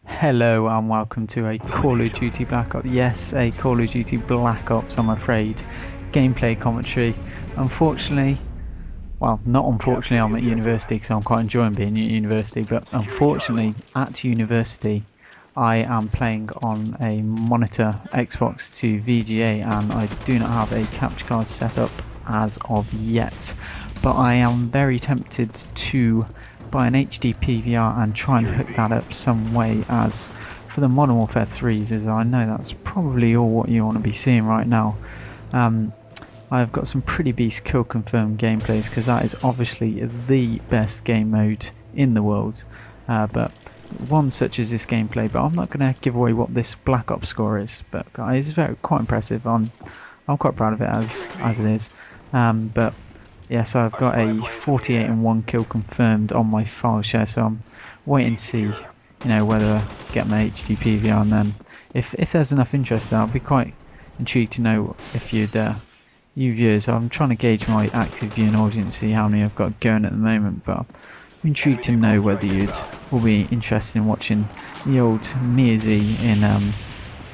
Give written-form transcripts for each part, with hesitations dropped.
Hello and welcome to a Call of Duty Black Ops. Yes, a Call of Duty Black Ops, I'm afraid. Gameplay commentary. Unfortunately, well, not unfortunately, I'm at university because I'm quite enjoying being at university, but unfortunately, at university, I am playing on a monitor Xbox to VGA and I do not have a capture card set up as of yet. But I am very tempted to buy an HD PVR and try and hook that up some way, as for the Modern Warfare 3s, as I know that's probably all what you want to be seeing right now. I've got some pretty beast kill confirmed gameplays because that is obviously the best game mode in the world, but one such as this gameplay. But I'm not going to give away what this Black Ops score is, but it's quite impressive. I'm quite proud of it as it is. But yes, I've got a 48 and 1 kill confirmed on my file share, so I'm waiting to see, whether I get my HD PVR, and then if there's enough interest, I'll be quite intrigued to know if you viewers. I'm trying to gauge my active viewing audience, see how many I've got going at the moment, but I'm intrigued to know whether you will be interested in watching the old Mia-Z in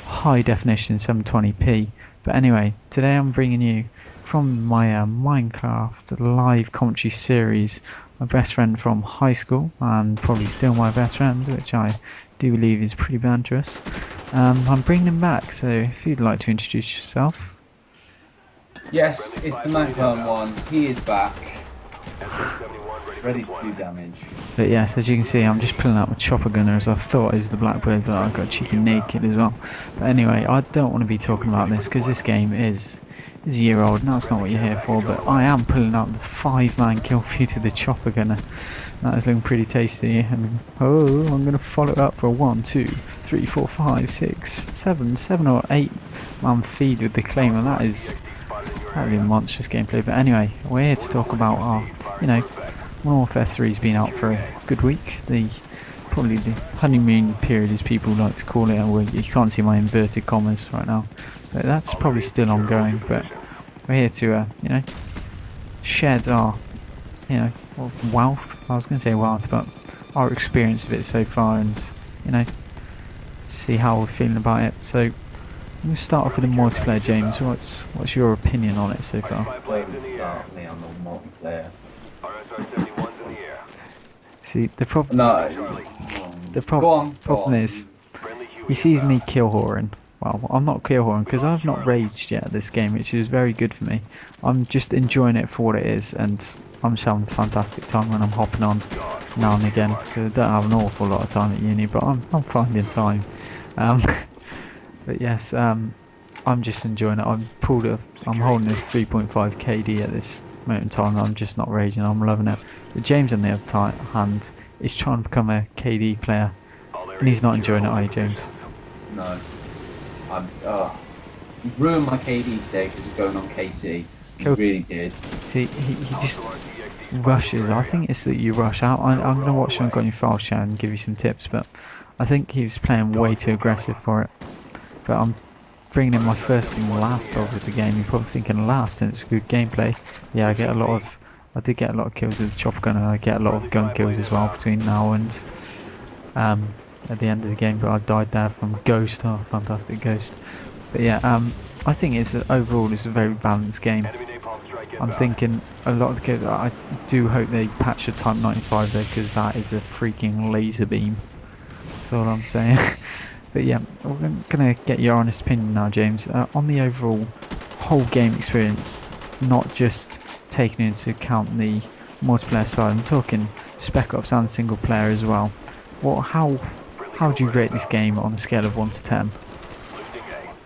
high definition 720p. But anyway, today I'm bringing you from my Minecraft live commentary series, my best friend from high school, and probably still my best friend, which I do believe is pretty banterous. I'm bringing him back, so if you'd like to introduce yourself. Yes, it's the Macron one. He is back, ready to do damage. But yes, as you can see, I'm just pulling out my chopper gunner, as I thought it was the Blackbird, but I got cheeky naked as well. But anyway, I don't want to be talking about this because this game is a year old, and that's not what you're here for. But I am pulling out the 5-man kill feed to the chopper gunner. That is looking pretty tasty. And I'm going to follow it up for a 1, 2, 3, 4, 5, 6, 7 or 8 man feed with the claim, and that is a monstrous gameplay. But anyway, we're here to talk about our, Modern Warfare 3's been out for a good week. Probably the honeymoon period, as people like to call it. Well, you can't see my inverted commas right now, but that's probably still ongoing. But we're here to, shed our, wealth. I was going to say wealth, but our experience of it so far, and see how we're feeling about it. So I'm going to start off with the multiplayer. James, what's your opinion on it so far? Don't start me on the multiplayer. See, the problem. No. The problem is, he sees me kill whoring. Well, I'm not kill whoring because I've not raged yet this game, which is very good for me. I'm just enjoying it for what it is, and I'm just having a fantastic time when I'm hopping on now and again. Because I don't have an awful lot of time at uni, but I'm finding time. But yes, I'm just enjoying it. I'm holding a 3.5 KD at this moment in time. I'm just not raging. I'm loving it. But James, on the other hand, is trying to become a KD player, and he's not enjoying it, are you, James? No. You ruined my KD today because of going on KC. You really did. See, he just rushes. I think it's that you rush out. I'm going to watch him on your file share and give you some tips, but I think he was playing way too aggressive for it. But I'm bringing in my first and last dog of the game. You're probably thinking last, and it's good gameplay. Yeah, I did get a lot of kills with the chopper gun, and I get a lot of gun kills as well between now and at the end of the game. But I died there from Ghost. Oh, fantastic Ghost. But yeah, I think overall it's a very balanced game. I'm thinking a lot of the kills. I do hope they patch the Type 95 there, because that is a freaking laser beam. That's all I'm saying. But yeah, we're gonna get your honest opinion now, James, on the overall whole game experience, not just taking into account the multiplayer side. I'm talking Spec Ops and single player as well. How do you rate this game on a scale of 1 to 10?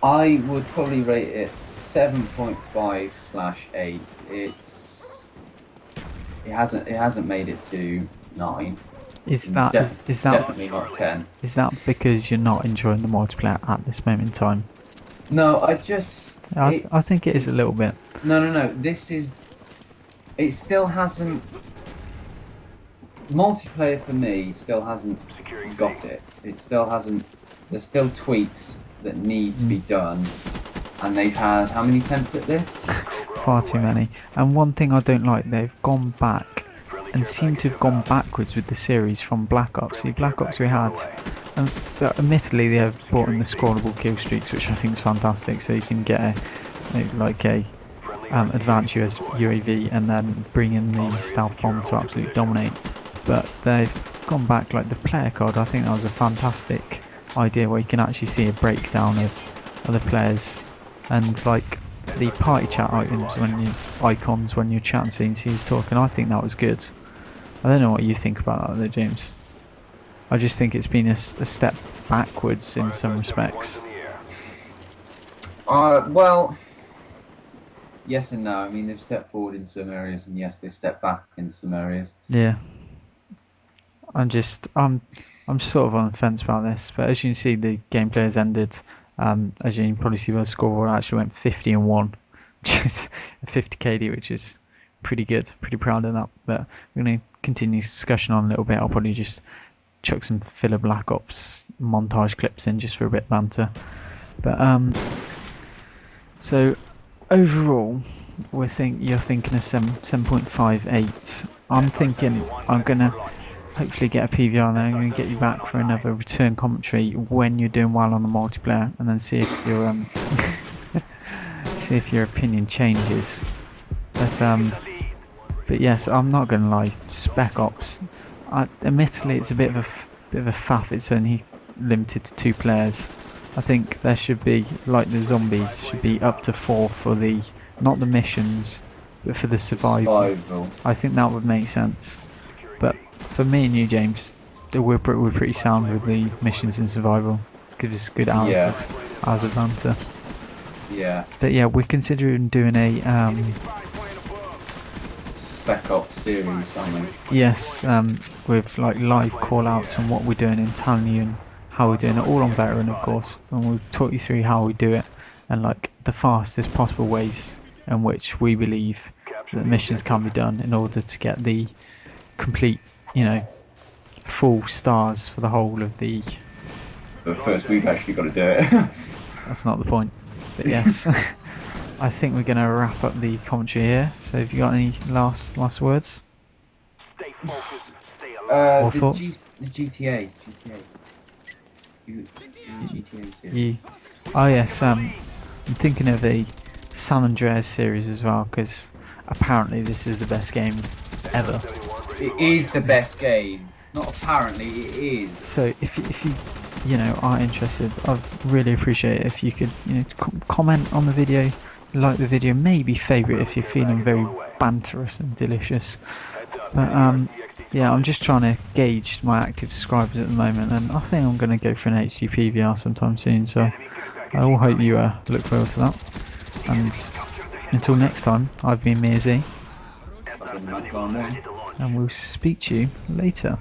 I would probably rate it 7.5/8. It hasn't made it to 9. Is that definitely not 10? Is that because you're not enjoying the multiplayer at this moment in time? No, I think it is a little bit. No. It still hasn't. Multiplayer for me still hasn't got it. It still hasn't. There's still tweaks that need to be done, and they've had how many attempts at this? Far too many. And one thing I don't like, they've gone back and seem to have gone backwards with the series from Black Ops. See, Black Ops we had And admittedly, they have brought in the scrollable kill streaks, which I think is fantastic. So you can get a advanced UAV and then bring in the stealth bomb to absolutely dominate. But they've gone back like the player COD. I think that was a fantastic idea where you can actually see a breakdown of other players and like the party chat icons when you're chatting so you can see who's talking. I think that was good. I don't know what you think about that though, James. I just think it's been a step backwards in some respects. Well, yes and no. I mean, they've stepped forward in some areas, and yes, they've stepped back in some areas. Yeah. I'm sort of on the fence about this, but as you can see, the gameplay has ended. As you can probably see by the scoreboard, I actually went 50-1, which is a 50 KD, which is pretty good. Pretty proud of that. But we're going to continue this discussion on a little bit. I'll probably just chuck some filler Black Ops montage clips in just for a bit of banter. But so overall, you're thinking a 7.58. I'm thinking I'm gonna hopefully get a PVR and then I'm going to get you back for another return commentary when you're doing well on the multiplayer, and then see if your see if your opinion changes. But yes, I'm not going to lie. Spec Ops, admittedly, it's a bit of a faff. It's only limited to 2 players. I think there should be, like the zombies, should be up to 4 for the not the missions, but for the survival. I think that would make sense. But for me and you, James, we're pretty sound with the missions and survival. Gives us good hours of banter. Yeah. But yeah, we're considering doing a Spec Ops series, aren't we? yes, with like live call outs on what we're doing and telling you and how we're doing it, all on Veteran of course, and we'll talk you through how we do it and like the fastest possible ways in which we believe that missions can be done in order to get the complete, full stars for the whole of the... But first we've actually got to do it. That's not the point. But yes, I think we're going to wrap up the commentary here. So have you got any last words? Or thoughts? The GTA series. Oh yes, I'm thinking of a San Andreas series as well, because apparently this is the best game ever. It is the best game. Not apparently, it is. So if you are interested, I'd really appreciate it if you could comment on the video, like the video, maybe favourite if you're feeling very banterous and delicious. But yeah, I'm just trying to gauge my active subscribers at the moment, and I think I'm going to go for an HD PVR sometime soon. So I will hope you look forward to that. And until next time, I've been Mearzy, and we'll speak to you later.